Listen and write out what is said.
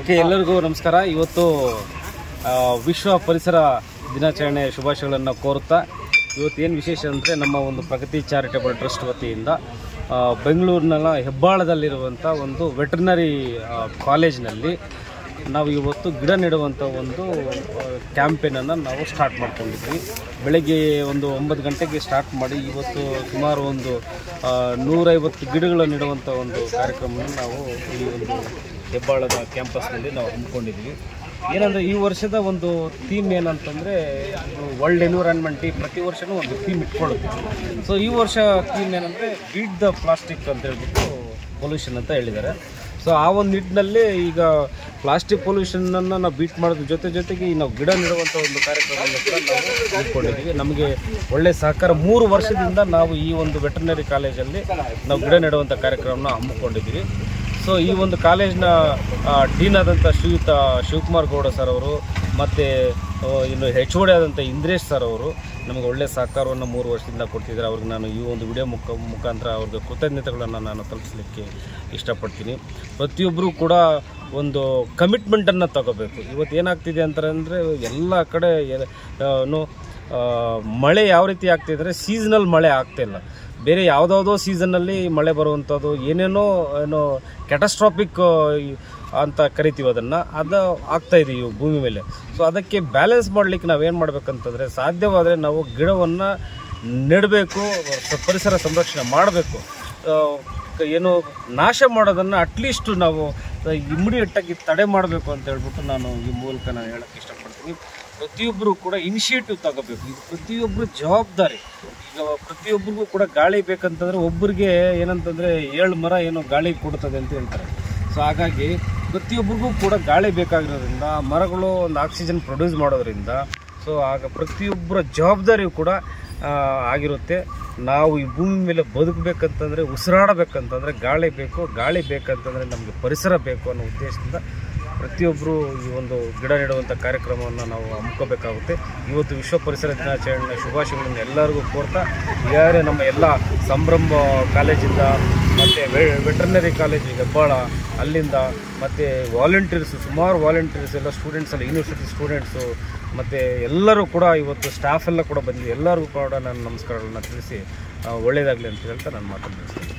Okay, ಎಲ್ಲರಿಗೂ ನಮಸ್ಕಾರ. ಇವತ್ತು ವಿಶ್ವ ಪರಿಸರ ದಿನಾಚರಣೆ ಶುಭಾಶಯಗಳನ್ನು ಕೋರುತ್ತಾ ಇವತ್ತೇನು ವಿಶೇಷ ಅಂದರೆ ನಮ್ಮ ಒಂದು ಪ್ರಗತಿ ಚಾರಿಟೇಬಲ್ ಟ್ರಸ್ಟ್ ವತಿಯಿಂದ ಬೆಂಗಳೂರಿನ ಹೆಬ್ಬಾಳದಲ್ಲಿರುವಂಥ ಒಂದು ವೆಟರ್ನರಿ ಕಾಲೇಜಿನಲ್ಲಿ ನಾವು ಇವತ್ತು ಗಿಡ ನೆಡುವಂಥ ಒಂದು ಕ್ಯಾಂಪೇನನ್ನು ನಾವು ಸ್ಟಾರ್ಟ್ ಮಾಡ್ಕೊಂಡಿದ್ವಿ. ಬೆಳಗ್ಗೆ ಒಂದು 9 ಗಂಟೆಗೆ ಸ್ಟಾರ್ಟ್ ಮಾಡಿ ಇವತ್ತು ಸುಮಾರು ಒಂದು 150 ಗಿಡಗಳನ್ನು ನೆಡುವಂಥ ಒಂದು ಕಾರ್ಯಕ್ರಮವನ್ನು ನಾವು ಈ ಒಂದು ಹೆಬ್ಬಾಳದ ಕ್ಯಾಂಪಸ್ನಲ್ಲಿ ನಾವು ಹಮ್ಮಿಕೊಂಡಿದ್ವಿ. ಏನಂದರೆ ಈ ವರ್ಷದ ಒಂದು ಥೀಮ್ ಏನಂತಂದರೆ ವರ್ಲ್ಡ್ ಎನ್ವಿರಾನ್ಮೆಂಟ್ ಪ್ರತಿ ವರ್ಷವೂ ಒಂದು ಥೀಮ್ ಇಟ್ಕೊಳ್ಳುತ್ತೆ. ಸೊ ಈ ವರ್ಷ ಥೀಮ್ ಏನಂದರೆ ಬೀಟ್ ದ ಪ್ಲಾಸ್ಟಿಕ್ ಅಂತ ಹೇಳ್ಬಿಟ್ಟು ಪೊಲ್ಯೂಷನ್ ಅಂತ ಹೇಳಿದ್ದಾರೆ. ಸೊ ಆ ಒಂದು ನಿಟ್ಟಿನಲ್ಲಿ ಈಗ ಪ್ಲಾಸ್ಟಿಕ್ ಪೊಲ್ಯೂಷನನ್ನು ನಾವು ಬೀಟ್ ಮಾಡೋದ್ರ ಜೊತೆಗೆ ನಾವು ಗಿಡ ನೆಡುವಂಥ ಒಂದು ಕಾರ್ಯಕ್ರಮವನ್ನು ಕೂಡ ನಾವು ಹಮ್ಮಿಕೊಂಡಿದ್ದೀವಿ. ನಮಗೆ ಒಳ್ಳೆಯ ಸಹಕಾರ 3 ವರ್ಷದಿಂದ ನಾವು ಈ ಒಂದು ವೆಟರ್ನರಿ ಕಾಲೇಜಲ್ಲಿ ನಾವು ಗಿಡ ನೆಡುವಂಥ ಕಾರ್ಯಕ್ರಮನ ಹಮ್ಮಿಕೊಂಡಿದ್ದೀವಿ. ಸೊ ಈ ಒಂದು ಕಾಲೇಜಿನ ಡೀನ್ ಆದಂಥ ಶ್ರೀಯುತ ಶಿವಕುಮಾರ್ ಗೌಡ ಸರ್ ಅವರು ಮತ್ತು ಇನ್ನು HOD ಆದಂಥ ಇಂದ್ರೇಶ್ ಸರ್ ಅವರು ನಮಗೆ ಒಳ್ಳೆಯ ಸಹಕಾರವನ್ನು 3 ವರ್ಷದಿಂದ ಕೊಡ್ತಿದ್ದಾರೆ. ಅವ್ರಿಗೆ ನಾನು ಈ ಒಂದು ವಿಡಿಯೋ ಮುಖಾಂತರ ಅವ್ರಿಗೆ ಕೃತಜ್ಞತೆಗಳನ್ನು ನಾನು ತಲುಪಿಸಲಿಕ್ಕೆ ಇಷ್ಟಪಡ್ತೀನಿ. ಪ್ರತಿಯೊಬ್ಬರೂ ಕೂಡ ಒಂದು ಕಮಿಟ್ಮೆಂಟನ್ನು ತಗೋಬೇಕು. ಇವತ್ತು ಏನಾಗ್ತಿದೆ ಅಂತಂದರೆ ಎಲ್ಲ ಕಡೆ ಮಳೆ ಯಾವ ರೀತಿ ಆಗ್ತಿದ್ರೆ ಸೀಸನಲ್ ಮಳೆ ಆಗ್ತಾಯಿಲ್ಲ. ಬೇರೆ ಯಾವುದಾವುದೋ ಸೀಸನ್ನಲ್ಲಿ ಮಳೆ ಬರುವಂಥದ್ದು ಏನೋ ಕ್ಯಾಟಸ್ಟ್ರಾಫಿಕ್ ಅಂತ ಕರಿತೀವಿ ಅದನ್ನು, ಅದು ಆಗ್ತಾಯಿದೆ ಈ ಭೂಮಿ ಮೇಲೆ. ಸೊ ಅದಕ್ಕೆ ಬ್ಯಾಲೆನ್ಸ್ ಮಾಡಲಿಕ್ಕೆ ನಾವೇನು ಮಾಡಬೇಕಂತಂದರೆ ಸಾಧ್ಯವಾದರೆ ನಾವು ಗಿಡವನ್ನು ನೆಡಬೇಕು, ಪರಿಸರ ಸಂರಕ್ಷಣೆ ಮಾಡಬೇಕು. ಏನು ನಾಶ ಮಾಡೋದನ್ನು ಅಟ್ಲೀಸ್ಟ್ ನಾವು ಇಮಿಡಿಯೇಟಾಗಿ ತಡೆ ಮಾಡಬೇಕು ಅಂತ ಹೇಳ್ಬಿಟ್ಟು ನಾನು ಈ ಮೂಲಕ ನಾನು ಹೇಳೋಕ್ಕೆ ಇಷ್ಟಪಡ್ತೀನಿ. ಪ್ರತಿಯೊಬ್ಬರು ಕೂಡ ಇನಿಷಿಯೇಟಿವ್ ತಗೋಬೇಕು. ಇದು ಪ್ರತಿಯೊಬ್ಬರು ಜವಾಬ್ದಾರಿ. ಈಗ ಪ್ರತಿಯೊಬ್ಬರಿಗೂ ಕೂಡ ಗಾಳಿ ಬೇಕಂತಂದರೆ ಒಬ್ಬರಿಗೆ ಏನಂತಂದರೆ 7 ಮರ ಏನೋ ಗಾಳಿ ಕೊಡ್ತದೆ ಅಂತ ಹೇಳ್ತಾರೆ. ಸೊ ಹಾಗಾಗಿ ಪ್ರತಿಯೊಬ್ಬರಿಗೂ ಕೂಡ ಗಾಳಿ ಬೇಕಾಗಿರೋದ್ರಿಂದ ಮರಗಳು ಒಂದು ಆಕ್ಸಿಜನ್ ಪ್ರೊಡ್ಯೂಸ್ ಮಾಡೋದ್ರಿಂದ ಸೊ ಆಗ ಪ್ರತಿಯೊಬ್ಬರ ಜವಾಬ್ದಾರಿಯೂ ಕೂಡ ಆಗಿರುತ್ತೆ. ನಾವು ಈ ಭೂಮಿ ಮೇಲೆ ಬದುಕಬೇಕಂತಂದರೆ, ಉಸಿರಾಡಬೇಕಂತಂದರೆ ಗಾಳಿ ಬೇಕು. ಗಾಳಿ ಬೇಕಂತಂದರೆ ನಮಗೆ ಪರಿಸರ ಬೇಕು ಅನ್ನೋ ಉದ್ದೇಶದಿಂದ ಪ್ರತಿಯೊಬ್ಬರು ಈ ಒಂದು ಗಿಡ ನೆಡುವಂಥ ಕಾರ್ಯಕ್ರಮವನ್ನು ನಾವು ಹಮ್ಮಿಕೋಬೇಕಾಗುತ್ತೆ. ಇವತ್ತು ವಿಶ್ವ ಪರಿಸರ ದಿನಾಚರಣೆ ಶುಭಾಶಯಗಳನ್ನು ಎಲ್ಲರಿಗೂ ಕೋರ್ತಾ, ಈಗಾಗಲೇ ನಮ್ಮ ಎಲ್ಲ ಸಂಭ್ರಮ ಕಾಲೇಜಿಂದ ಮತ್ತು ವೆಟರ್ನರಿ ಕಾಲೇಜ್ ಹೆಬ್ಬಾಳ ಅಲ್ಲಿಂದ ಮತ್ತು ವಾಲಂಟಿಯರ್ಸು ಸುಮಾರು ವಾಲಂಟಿಯರ್ಸ್ ಎಲ್ಲ ಸ್ಟೂಡೆಂಟ್ಸ್ ಎಲ್ಲ ಯೂನಿವರ್ಸಿಟಿ ಸ್ಟೂಡೆಂಟ್ಸು ಮತ್ತು ಎಲ್ಲರೂ ಕೂಡ ಇವತ್ತು ಸ್ಟಾಫ್ ಎಲ್ಲ ಕೂಡ ಬಂದಿದೆ. ಎಲ್ಲರಿಗೂ ಕೂಡ ನಾನು ನಮಸ್ಕಾರಗಳನ್ನ ತಿಳಿಸಿ ಒಳ್ಳೆಯದಾಗಲಿ ಅಂತ ಹೇಳ್ತಾ ನಾನು ಮಾತನ್ನು